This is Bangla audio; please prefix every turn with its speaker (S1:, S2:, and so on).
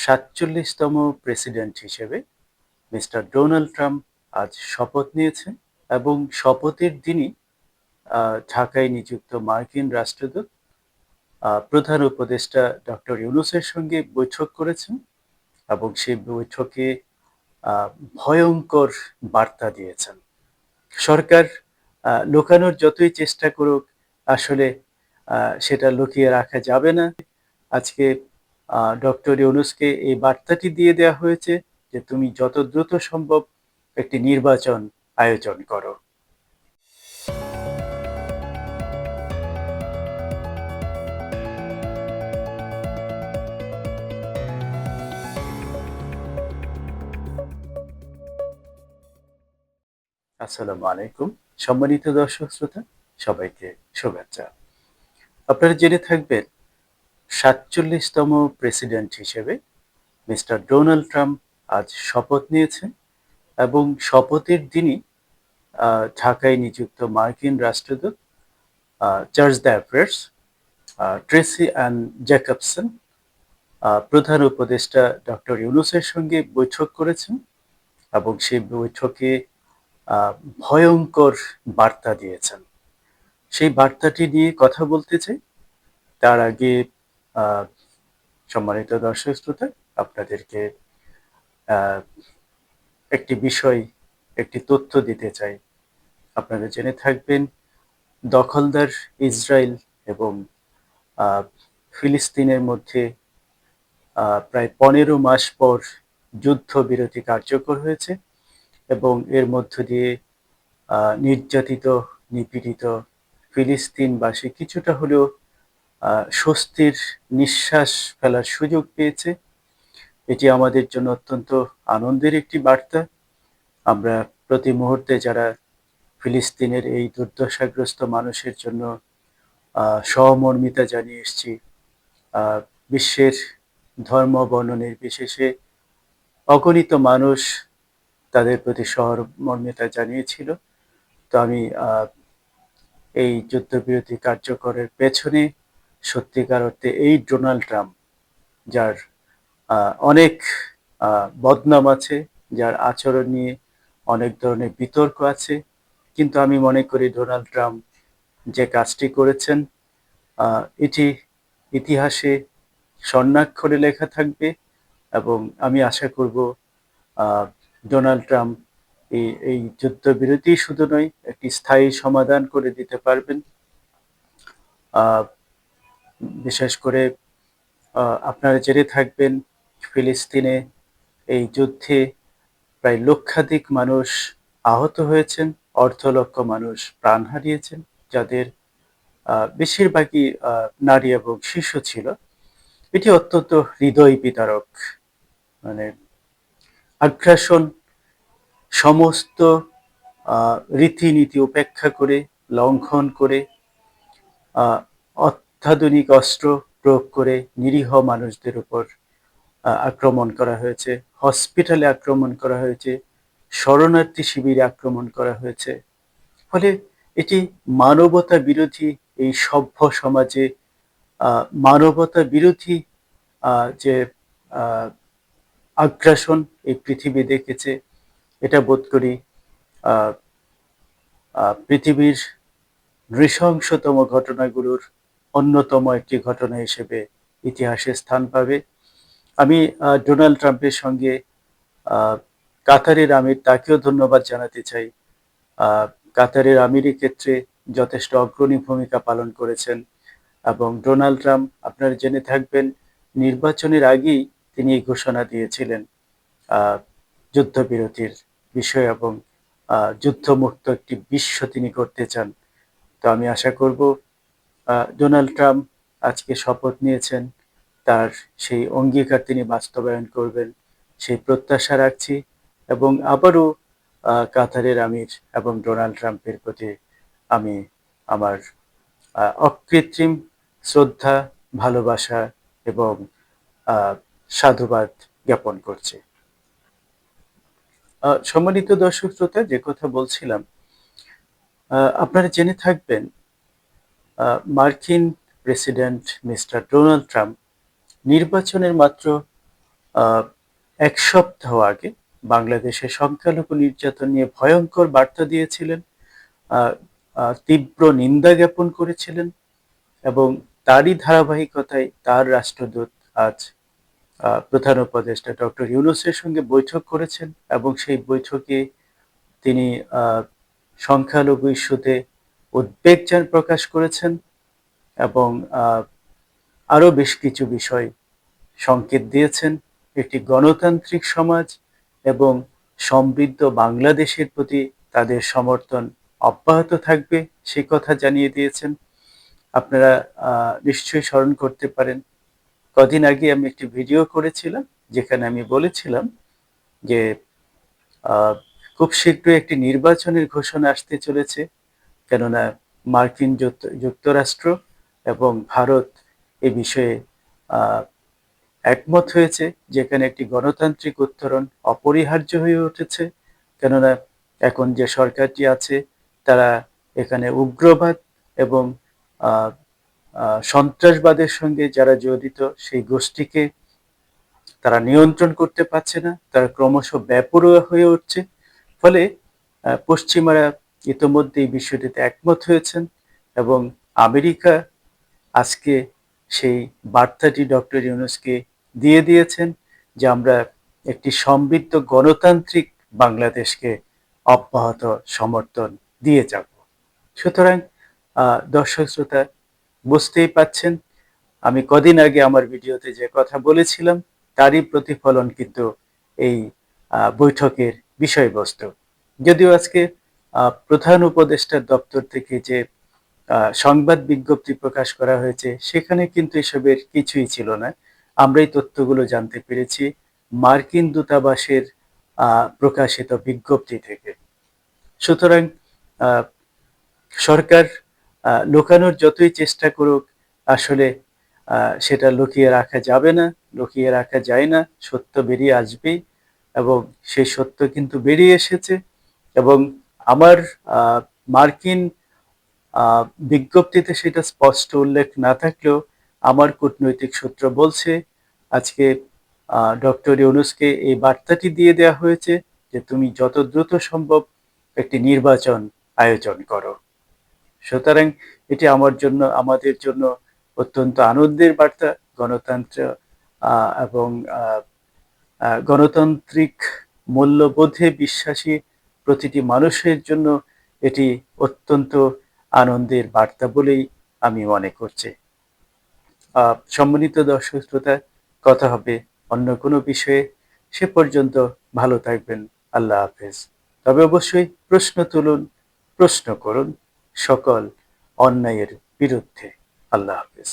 S1: ৪৭তম প্রেসিডেন্ট হিসেবে মিস্টার ডোনাল্ড ট্রাম্প আজ শপথ নিয়েছেন এবং শপথের দিনই ঢাকায় নিযুক্ত মার্কিন রাষ্ট্রদূত প্রধান উপদেষ্টা ডক্টর ইউনূসের সঙ্গে বৈঠক করেছেন এবং সেই বৈঠকে ভয়ংকর বার্তা দিয়েছেন। সরকার লুকানোর যতই চেষ্টা করুক, আসলে সেটা লুকিয়ে রাখা যাবে না। আজকে ডক্টর ইউনূসকে এই বার্তাটি দিয়ে দেওয়া হয়েছে যে, তুমি যত দ্রুত সম্ভব একটি নির্বাচন আয়োজন করো। আসসালামু আলাইকুম। সম্মানিত দর্শক শ্রোতা, সবাইকে শুভেচ্ছা। আপনারা জেনে থাকবেন ৪৭তম প্রেসিডেন্ট হিসেবে মিস্টার ডোনাল্ড ট্রাম্প আজ শপথ নিয়েছেন এবং শপথের দিনই ঢাকায় নিযুক্ত মার্কিন রাষ্ট্রদূত chargé d' affaires Tracy Ann Jacobson প্রধান উপদেষ্টা ডক্টর ইউনূসের সঙ্গে বৈঠক করেছেন এবং সেই বৈঠকে ভয়ংকর বার্তা দিয়েছেন। সেই বার্তাটি নিয়ে কথা বলতে চাই। তার আগে সম্মানিত দর্শক শ্রোতা, আপনাদেরকে একটি বিষয়, একটি তথ্য দিতে চাই। আপনারা জেনে থাকবেন, দখলদার ইসরায়েল এবং ফিলিস্তিনের মধ্যে প্রায় ১৫ মাস পর যুদ্ধবিরতি কার্যকর হয়েছে এবং এর মধ্য দিয়ে নির্যাতিত, নিপীড়িত ফিলিস্তিনবাসী কিছুটা হলেও স্বস্তির নিঃশ্বাস ফেলার সুযোগ পেয়েছে। এটি আমাদের জন্য অত্যন্ত আনন্দের একটি বার্তা। আমরা প্রতি মুহূর্তে যারা ফিলিস্তিনের এই দুর্দশাগ্রস্ত মানুষের জন্য সহমর্মিতা জানিয়ে এসেছি, বিশ্বের ধর্ম বর্ণ নির্বিশেষে অগণিত মানুষ তাদের প্রতি সহমর্মিতা জানিয়েছিল। তো আমি এই যুদ্ধবিরতি কার্যকরের পেছনে সত্যিকার অর্থে এই ডোনাল্ড ট্রাম্প, যার অনেক বদনাম আছে, যার আচরণ নিয়ে অনেক ধরনের বিতর্ক আছে, কিন্তু আমি মনে করি ডোনাল্ড ট্রাম্প যে কাজটি করেছেন এটি ইতিহাসে স্বর্ণাক্ষরে লেখা থাকবে এবং আমি আশা করব ডোনাল্ড ট্রাম্প এই যুদ্ধবিরতি শুধু নয়, একটি স্থায়ী সমাধান করে দিতে পারবেন। বিশেষ করে আপনারা জেনে থাকবেন, ফিলিস্তিনে এই যুদ্ধে প্রায় লক্ষাধিক মানুষ আহত হয়েছেন, অর্ধলক্ষ মানুষ প্রাণ হারিয়েছেন, যাদের বেশিরভাগই নারী এবং শিশু ছিল। এটি অত্যন্ত হৃদয় বিদারক। মানে আগ্রাসন সমস্ত রীতিনীতি উপেক্ষা করে, লঙ্ঘন করে, অত্যাধুনিক অস্ত্র প্রয়োগ করে নিরীহ মানুষদের উপর আক্রমণ করা হয়েছে, হসপিটালে আক্রমণ করা হয়েছে, শরণার্থী শিবিরে আক্রমণ করা হয়েছে। ফলে এটি মানবতা বিরোধী, এই সভ্য সমাজে মানবতা বিরোধী যে আগ্রাসন এই পৃথিবী দেখেছে, এটা বোধ করি পৃথিবীর নৃশংসতম ঘটনাগুলোর অন্যতম একটি ঘটনা হিসেবে ইতিহাসে স্থান পাবে। আমি ডোনাল্ড ট্রাম্পের সঙ্গে কাতারের আমির, তাকেও ধন্যবাদ জানাতে চাই। কাতারের আমিরের ক্ষেত্রে যথেষ্ট অগ্রণী ভূমিকা পালন করেছেন এবং ডোনাল্ড ট্রাম্প, আপনারা জেনে থাকবেন, নির্বাচনের আগেই তিনি এই ঘোষণা দিয়েছিলেন যুদ্ধবিরতির বিষয় এবং যুদ্ধমুক্ত একটি বিশ্ব তিনি করতে চান। তো আমি আশা করব ডোনাল্ড ট্রাম্প আজকে শপথ নিয়েছেন, তার সেই অঙ্গীকার তিনি বাস্তবায়ন করবেন, সেই প্রত্যাশা রাখছি এবং আবারও কাতারের আমির এবং ডোনাল্ড ট্রাম্পের প্রতি আমি আমার অকৃত্রিম শ্রদ্ধা, ভালোবাসা এবং সাধুবাদ জ্ঞাপন করছি। সম্মানিত দর্শক শ্রোতা, যে কথা বলছিলাম, আপনারা জেনে থাকবেন, মার্কিন প্রেসিডেন্ট মিস্টার ডোনাল্ড ট্রাম্প নির্বাচনের মাত্র আহ, এক সপ্তাহ আগে বাংলাদেশে সংখ্যালঘু নির্যাতন নিয়ে ভয়ঙ্কর বার্তা দিয়েছিলেন, আহ, তীব্র নিন্দা জ্ঞাপন করেছিলেন এবং তারই ধারাবাহিকতায় তার রাষ্ট্রদূত আজ প্রধান উপদেষ্টা ডক্টর ইউনূসের সঙ্গে বৈঠক করেছেন এবং সেই বৈঠকে তিনি সংখ্যালঘু ইস্যুতে উদ্বেগ প্রকাশ করেছেন এবং আরো বেশ কিছু বিষয় সংকেত দিয়েছেন। একটি গণতান্ত্রিক সমাজ এবং সমৃদ্ধ বাংলাদেশের প্রতি তাদের সমর্থন অব্যাহত থাকবে সে কথা জানিয়ে দিয়েছেন। আপনারা নিশ্চয়ই স্মরণ করতে পারেন, কদিন আগে আমি একটি ভিডিও করেছিলাম যেখানে আমি বলেছিলাম যে খুব শীঘ্রই একটি নির্বাচনের ঘোষণা আসতে চলেছে, কেননা মার্কিন যুক্তরাষ্ট্র এবং ভারত এ বিষয়ে একমত হয়েছে, যেখানে একটি গণতান্ত্রিক উত্তরণ অপরিহার্য হয়ে উঠেছে। কেননা এখন যে সরকারটি আছে তারা এখানে উগ্রবাদ এবং সন্ত্রাসবাদের সঙ্গে যারা জড়িত সেই গোষ্ঠীকে তারা নিয়ন্ত্রণ করতে পারছে না, তারা ক্রমশ বেপরোয়া হয়ে উঠছে। ফলে পশ্চিমারা ইতোমধ্যে এই বিষয়টিতে একমত হয়েছেন এবং আমেরিকা আজকে সেই বার্তাটি ডক্টর ইউনূসকে দিয়ে দিয়েছেন যে আমরা একটি সমৃদ্ধ গণতান্ত্রিক বাংলাদেশকে অব্যাহত সমর্থন দিয়ে যাব। সুতরাং দর্শক শ্রোতা বুঝতেই পাচ্ছেন, আমি কদিন আগে আমার ভিডিওতে যে কথা বলেছিলাম তারই প্রতিফলন কিন্তু এই বৈঠকের বিষয়বস্তু। যদিও আজকে প্রধান উপদেষ্টার দপ্তর থেকে যে সংবাদ বিজ্ঞপ্তি প্রকাশ করা হয়েছে সেখানে কিন্তু এসবের কিছুই ছিল না। আমরা এই তথ্যগুলো জানতে পেরেছি মার্কিন দূতাবাসের প্রকাশিত বিজ্ঞপ্তি থেকে। সুতরাং সরকার লুকানোর যতই চেষ্টা করুক, আসলে সেটা লুকিয়ে রাখা যাবে না, লুকিয়ে রাখা যায় না, সত্য বেরিয়ে আসবেই এবং সেই সত্য কিন্তু বেরিয়ে এসেছে। এবং আমার মার্কিন বিজ্ঞপ্তিতে সেটা স্পষ্ট উল্লেখ না থাকলেও আমার কূটনৈতিক সূত্র বলছে আজকে ডক্টর ইউনূসকে এই বার্তাটি দিয়ে দেওয়া হয়েছে যে তুমি যত দ্রুত সম্ভব একটি নির্বাচন আয়োজন করো। সুতরাং এটি আমাদের জন্য অত্যন্ত আনন্দের বার্তা। গণতন্ত্র এবং গণতান্ত্রিক মূল্যবোধে বিশ্বাসী প্রতিটি মানুষের জন্য এটি অত্যন্ত আনন্দের বার্তা বলেই আমি মনে করছি। সম্মানিত দর্শক শ্রোতা, কথা হবে অন্য কোনো বিষয়ে। সে পর্যন্ত ভালো থাকবেন। আল্লাহ হাফেজ। তবে অবশ্যই প্রশ্ন তুলুন, প্রশ্ন করুন সকল অন্যায়ের বিরুদ্ধে। আল্লাহ হাফেজ।